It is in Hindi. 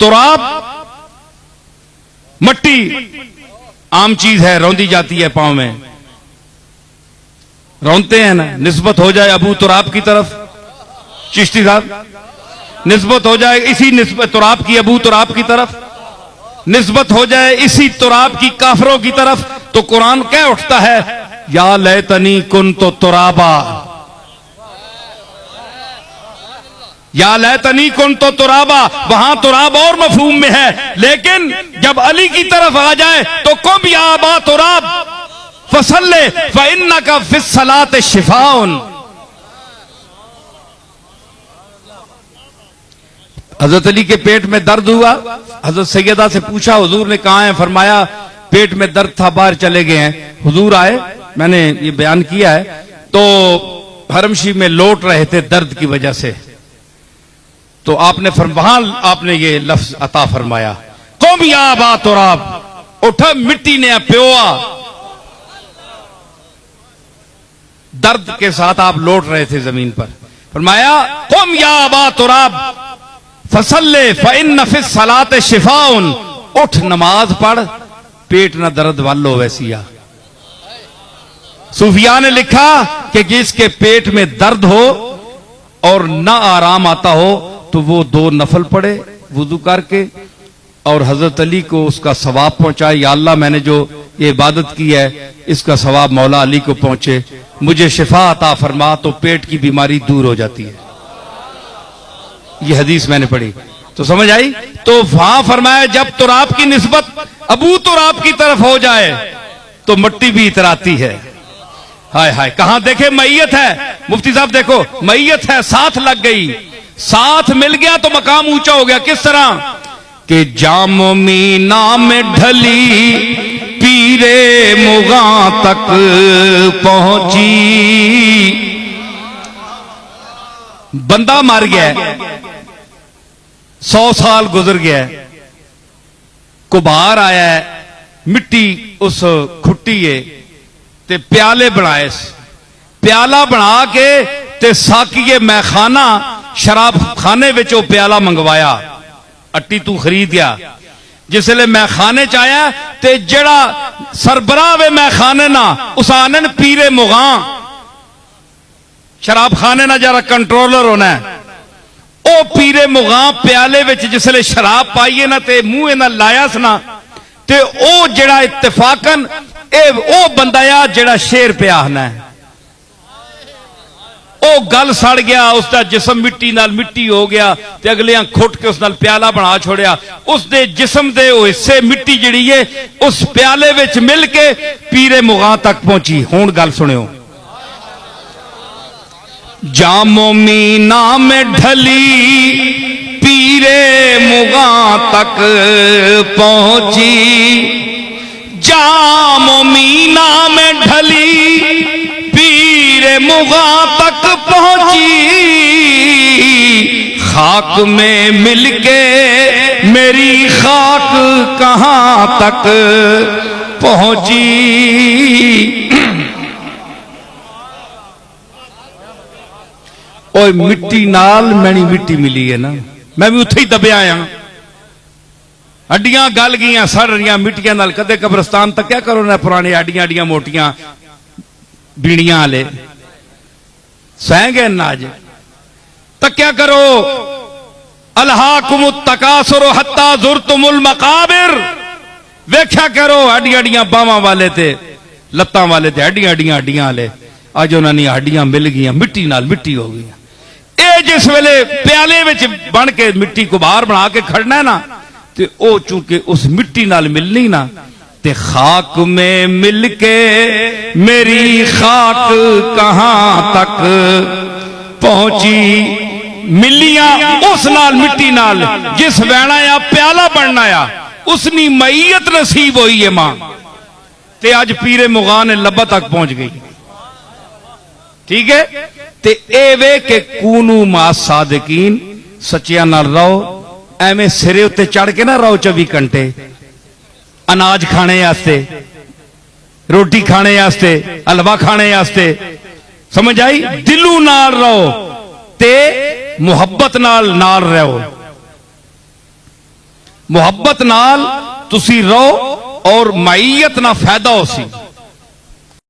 तुराब मट्टी आम चीज है, रौंदी जाती है पांव में, रौंदते हैं ना। निस्बत हो जाए अबू तुराब की तरफ, चिश्ती साहब, निस्बत हो जाए इसी निस्बत तुराब की अबू तुराब की तरफ, निस्बत हो जाए इसी तुराब की काफरों की तरफ, तो कुरान कह उठता है या लैतनी कुन तो तुराबा, या लैतनी कुन तो तुराबा। वहां तुराब और मफहूम में है, लेकिन जब अली की तरफ आ जाए तो कुम या अबा तुराब फसल्ले फइन्नका फिस्सलात शिफाउन। हजरत अली के पेट में दर्द हुआ, हजरत सैयदा से पूछा हुजूर ने कहा है, फरमाया पेट में दर्द था, बाहर चले गए हैं। हुजूर आए, मैंने ये बयान किया है, तो हरमशी में लौट रहे थे दर्द की वजह से, तो आपने वहां आपने ये लफ्ज अता फरमाया, कौम या अबा तुराब, उठा मिट्टी ने प्योआ। दर्द के साथ आप लौट रहे थे जमीन पर, फरमाया कौम या अबा तुराब फसल्ले फइन्न फिस सलात शिफाउन, उठ नमाज पढ़, पेट न दर्द वालो वैसिया। सूफिया ने लिखा कि जिसके पेट में दर्द हो और न आराम आता हो तो वो 2 नफल पढ़े वुजू करके, और हजरत अली को उसका सवाब पहुंचाए। या अल्लाह, मैंने जो ये इबादत की है इसका सवाब मौला अली को पहुंचे, मुझे शिफा अता फरमा, तो पेट की बीमारी दूर हो जाती है। ये हदीस मैंने पढ़ी, तो समझ आई। तो वहां फरमाया जब तुराब की निस्बत अबू तुराब की तरफ हो जाए तो मिट्टी भी इतराती है। हाय हाय, कहां देखे मैयत है, मुफ्ती साहब देखो मैयत है, साथ लग गई, साथ मिल गया तो मकाम ऊंचा हो गया। किस तरह कि जामो मीना में ढली पीरे मुगा तक पहुंची। बंदा मर गया, 100 साल गुजर गया, कुबार आया है, मिट्टी उस खुट्टी है ते प्याले बनाए, प्याला बना के ते साकिए मैखाना शराब खाने विच प्याला मंगवाया, अट्टी तू खरीद गया। जिसले मैखाने च आया ते जड़ा सरबराह वे मैखाने ना उस आनन पीरे मुगा, शराब खाने ना जरा कंट्रोलर होना है, ओ पीरे मुगा प्याले विच जिसले शराब पाइए ना ते मुंह ना लाया सना, ते ओ जड़ा इत्तेफाकन ए ओ बंदा आ जड़ा शेर प्याहना है, ओ गल सड़ गया, उसका जिसम मिट्टी नाल मिट्टी हो गया, ते अगलियां खुट के उस नाल प्याला बना छोड़िया। उसके जिसम दे हिस्से मिट्टी जिहड़ी है उस प्याले विच मिल के पीरे मुगा तक पहुंची। हुण गल सुनियो, जामो मीना में ढली पीरे मुगा तक पहुंची, जामो मीना में ढली पीरे मुगा तक पहुंची, खाक में मिलके मेरी खाक कहां तक पहुंची। ओए मिट्टी नाल मैनी मिट्टी मिली है ना, मैं भी उत्थे ही दबिया आया, हड्डियां गल गई सड़ रही मिट्टियां नाल। कदे कब्रस्तान तक क्या करो ना, पुरानी हड्डियां हड्डियां मोटियां बीड़ियां वाले सह गए नाज, तक क्या करो, अल्हाकुम तकासुर हत्ता जुरतुमुल मकाबिर, वेख्या करो हड्डियां हड्डियां बावां वाले थे, लत्तां वाले थे, हड्डियां हड्डियां हड्डियां वाले, अज उन्होंने हड्डियां मिल गई, मिट्टी नाल मिट्टी हो गई। ये जिस वेले प्याले विच बन के मिट्टी को बाहर बना के खड़ना है ना, ते ओ चूंकि उस मिट्टी नाल मिलनी ना, ते खाक में मिलके मेरी खाक कहां तक पहुंची। मिलियां उस नाल मिट्टी नाल जिस वैणा या प्याला बनना आ, उसनी मैयत नसीब हुई है मां, ते अज पीरे मुगा ने लब्बा तक पहुंच गई। ठीक है, ते ए वे के कूनू मा सादिकीन, सच्चिया नाल रहो, एवें सिरे उत्ते चढ़ के ना रहो 24 घंटे अनाज खाने आस्ते, रोटी खाने आस्ते, हलवा खाने आस्ते, समझ आई। दिलू नाल रहो ते मुहब्बत नाल रहो। ਮੁਹੱਬਤ ਨਾਲ ਤੁਸੀਂ ਰਹੋ ਔਰ ਮਾਈਅਤ ਨਾਲ ਫਾਇਦਾ ਹੋ ਸੀ।